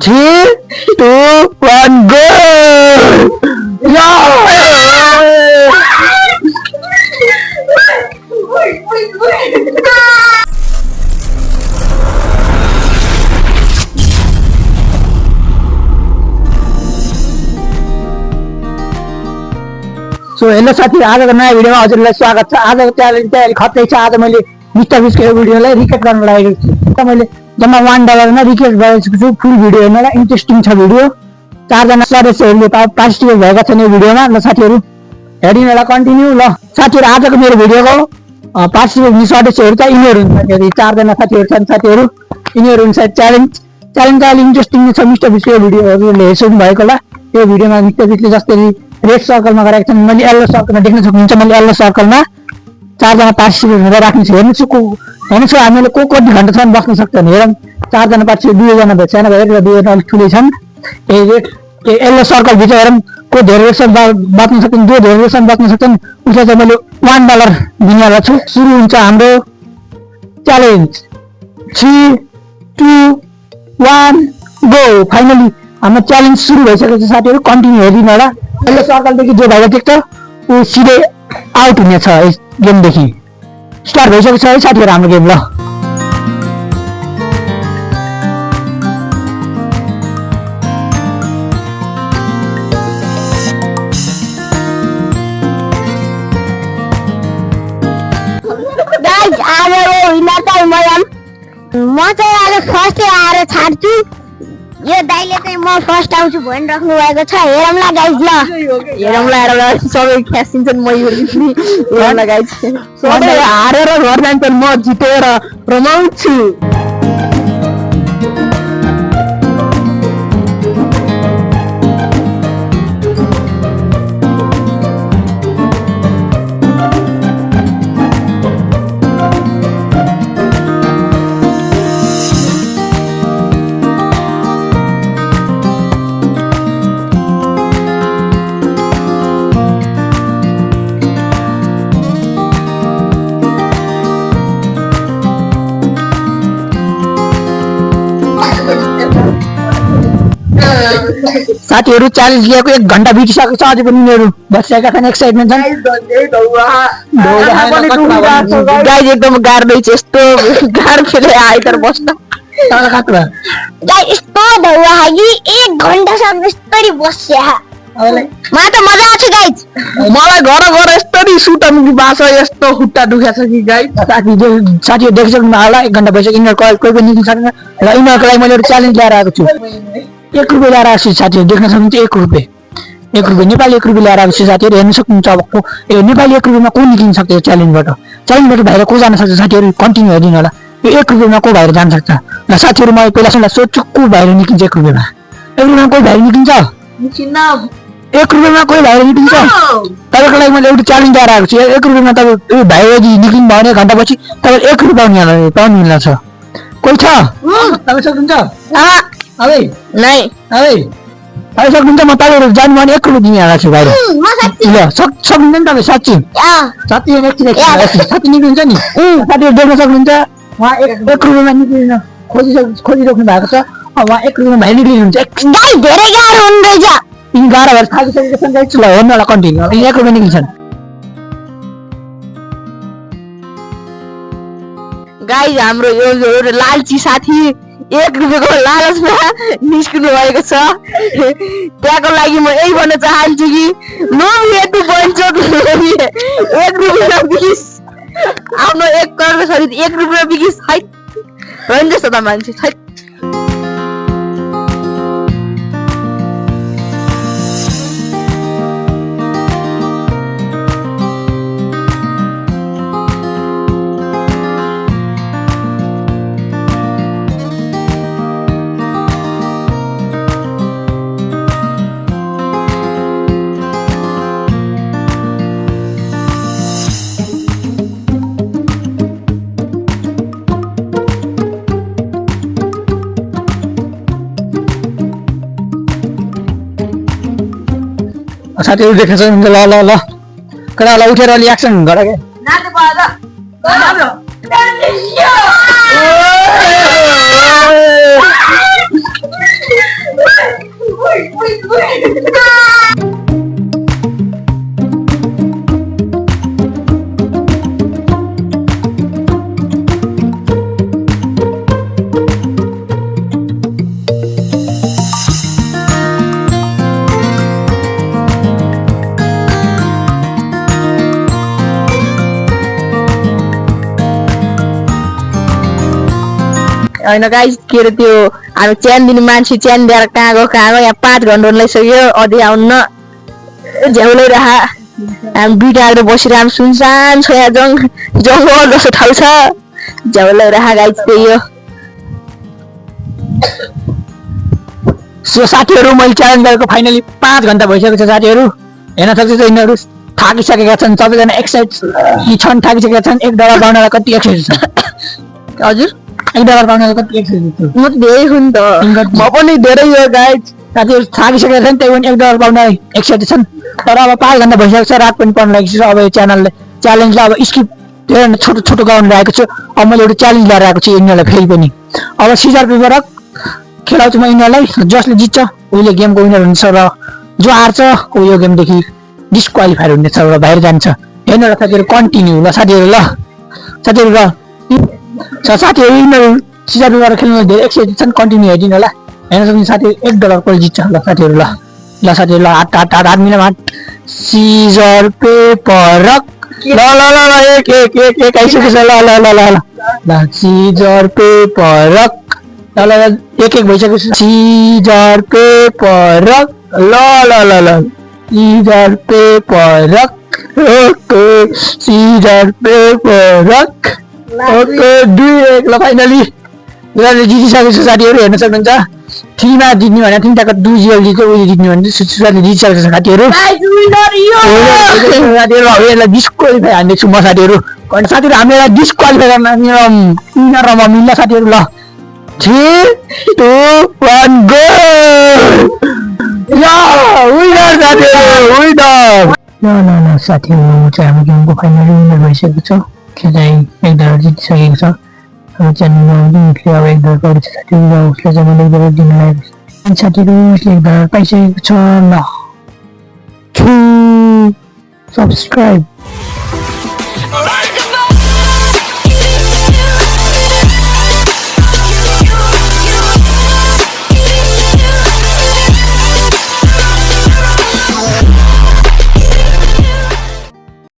3, 2, 1, go! So hello साथी, आजको नयाँ भिडियोमा हजुरलाई स्वागत छ। आजको च्यालेन्ज चाहिँ खतै छ। आज मैले मिस्टर बिस्टको भिडियोलाई रिकेट गर्न लागेको छु। मैले जम्मा $1 रिकेट गरेको छु। फुल भिडियो हेर्नलाई इन्ट्रेस्टिङ छ भिडियो। 4 जना सदस्यहरूले पार्टिसिपेट भएका छन् यो भिडियोमा। ल साथीहरू हेरिनलाई कन्टिन्यू। ल साथीहरू, आजको मेरो भिडियोको पार्टिसिपेट हुने सदस्यहरू चाहिँ यिनीहरू हुन्। 4 जना साथीहरू छन्। साथीहरू यिनीहरू हुन्छ च्यालेन्ज अलि इन्ट्रेस्टिङ छ। मिस्टर बिस्टको भिडियोहरूले हेर्नु भएको होला। यो भिडियोमा मिस्टर बिस्टले जसरी रेड सर्कलमा गरेका छन्, मैले येल्लो सर्कलमा देख्न सक्नुहुन्छ। मैले येल्लो सर्कलमा 4 जना पार्टिसिपेट गरेर राख्नेछु। हेर्नुहोस् हामीले को कति घन्टासम्म बस्न सक्छन्। हेरौँ, 4 जना पार्टिसिपेट, 2 जना सानो भएर र 2 जना अलिक ठुलै छन्। येल्लो सर्कल भित्र हेरौँ को धेरै बेरसम्म बाँच्न सक्छन्। जो धेरै बेरसम्म बाँच्न सक्छन् उसलाई चाहिँ मैले $1 दिनेवाला छु। सुरु हुन्छ हाम्रो च्यालेन्ज। 3, 2, 1, गो। फाइनली हाम्रो च्यालेन्ज सुरु भइसकेको छ साथीहरू। कन्टिन्यू हेरिदिनु होला। येल्लो सर्कलदेखि जो भाइले देख्छ ऊ सिधै आउट हुनेछ यस गेमदेखि। स्टार्ट भइसकेको छ है साथीहरू हाम्रो गेम। ल म चाहिँ आज फर्स्ट आएर छाड्छु। यो दाइले चाहिँ म फर्स्ट आउँछु भनिराख्नु भएको छ। हेरौँला गाइज। ल हेरौँला सबै ख्यासिन्छन्। म हेरौँला गाइज। सबै हारेर घर जान्छन्, म जितेर रमाउँछु। साथीहरू च्यालेन्ज लिएको 1 घन्टा बितिसकेको छ। अझै पनि यिनीहरू बसिरहेका छन्, एक्साइटमेन्ट छन्। गाइज एकदम गाह्रो छ। यस्तो गाह्रो खेले आइतर बस्न यस्तो धौवा हागी 1 घन्टासम्म यस्तरी बस्या। म त मजा आउँछ गाइज। मलाई घर यस्तरी सुटम बास यस्तो खुट्टा दुखेको छ कि गाइज। साथीहरू देखिसक्नु होला। 1 घन्टा भइसक्यो। यिनीहरू कोही पनि निस्किन सक्दैन र यिनीहरूको लागि मैले च्यालेन्ज ल्याएर आएको छु। ₹1 ल्याएर आएको छु साथीहरू। देख्न सक्नुहुन्छ ₹1 नेपाली ₹1 ल्याएर आएको छु साथीहरू। हेर्न सक्नुहुन्छ अब यो नेपाली ₹1 को निक्लिन सक्छ च्यालेन्जबाट बाहिर को जान सक्छ। साथीहरू कन्टिन्यू हेरिदिनु होला। यो ₹1 को बाहिर जान सक्छ। ल साथीहरू म पहिलासम्म सोध्छु को बाहिर निक्लिन्छ। ₹1 को बाहिर निक्लिन्छ। ₹1 कोही बाहिर निक्लिन्छ। तपाईँको लागि मैले एउटा च्यालेन्ज ल्याएर आएको छु। ₹1 तपाईँ बाहिर यदि निक्लिनु भयो भने घन्टापछि तपाईँले ₹1 पाउनु छ। कोही छ तपाईँ सक्नुहुन्छ? तपाईँ सक्नुहुन्छ? म तपाईँहरू जानु भने ₹1 दिनेवाला छु बाहिर। ल सक्नुहुन्छ नि तपाईँ? साँच्ची साथी निक्लिन्छ नि। साथीहरू देख्न सक्नुहुन्छ उहाँ ₹1 निक्लिन खोजिराख्नु भएको छ। उहाँ ₹1 बाहिर निक्लिनुहुन्छ। धेरै गाह्रो हुँदैछ। यिनी गाह्रो भएर थाकिसकेको छन् गाइज। ल हेर्नु होला कन्टिन्यू। ₹1 निक्लिन्छन् गाइज। हाम्रो यो लालची साथी ₹1 को लालचमा निस्किनु भएको छ। त्यहाँको लागि म यही भन्न चाहन्छु कि हेतु बन्छ ₹1 बिकिस आफ्नो 1 करोड सहित ₹1 बिकिस है रन्छ सदा मान्छे है। साथीहरू देख्न सक्नुहुन्छ। ल केटा उठेर अलि एक्सन गर के। होइन गाइस के अरे त्यो हामी च्यान दिने मान्छे च्यान दिएर कहाँ गयो यहाँ 5 घन्टा लगाइसक्यो अझै आउन्न झ्याउलै रहा हामी दुईटा बसिरहनु सुनसान छ यहाँ जङ्गल जस्तो ठाउँ छ झ्याउलै रहा गाइस त्यही हो सो साथीहरू मैले च्यालेन्ज गरेको फाइनली 5 घन्टा भइसकेको छ साथीहरू हेर्न सक्छ यिनीहरू थाकिसकेका छन् सबैजना एक्साइट छन् थाकिसकेका छन् $1 पाउनलाई कति एक्साइट छ हजुर $1 पाउनलाई कति एक्साइट छ म त धेरै हुँ नि त म पनि धेरै हो गाइस साथीहरू थाकिसकेका छन् त्यही पनि $1 पाउनलाई एक्साइट छन् तर अब 5 घन्टा भइसकेको छ रात पनि पर्न लागेको छ अब यो च्यालेन्जलाई अब स्किप छोटो छोटो गराउनु लागेको छु अब मैले एउटा च्यालेन्ज लिएर आएको छु यिनीहरूलाई फेरि पनि अब सिजर पेपर खेलाउँछु म यिनीहरूलाई जसले जित्छ उहिले गेमको विनर हुन्छ र जो हार्छ ऊ यो गेमदेखि डिस्क्वालिफायर हुनेछ र बाहिर जान्छ हेर्नु ल साथीहरू कन्टिन्यू ल साथीहरू ल साथीहरू ल साथीहरू यिनीहरू सिजर पेपर खेल्नु धेरै एक्साइटेड छन् कन्टिन्यू हेरिदिनु होला हेर्न सक्ने साथीहरू $1 कसले जित्छ ल साथीहरू ल साथीहरू ल हात मिलाम हात सिजर पेपर ल ल ल ल एक आइसकेको छ ल ल ल ल ल सिजर पेपर ल ल एक भइसकेको छ सिजर पेपर ल ल ल ल scissor paper okay scissor paper okay 2-1 ल फाइनली जितिसकेको छ साथीहरू हेर्न सक्नुहुन्छ 3 मा जित्ने भने 3 टाको 2-0 जित्यो उहिले जित्ने भने सुशान्तले जितिसकेको छ साथीहरू साथीहरू डिस्क्वालिफाई हान्दैछु म साथीहरू हामीलाई डिस्क्वालिफाई गर्न मिल्छ साथीहरू ल 3, 2, 1 गो विनर साथीहरू विनर ल साथीहरू चाहिँ हाम्रो गेमको फाइनली विनर भइसकेको छ खेलाइ $1 जितिसकेको छ अब च्यानलमा उसले अब $1 पाउँछ साथीहरू र उसले चाहिँ मैले $1 दिन लागेको छ साथीहरू उसले $1 पाइसकेको छ ल सब्सक्राइब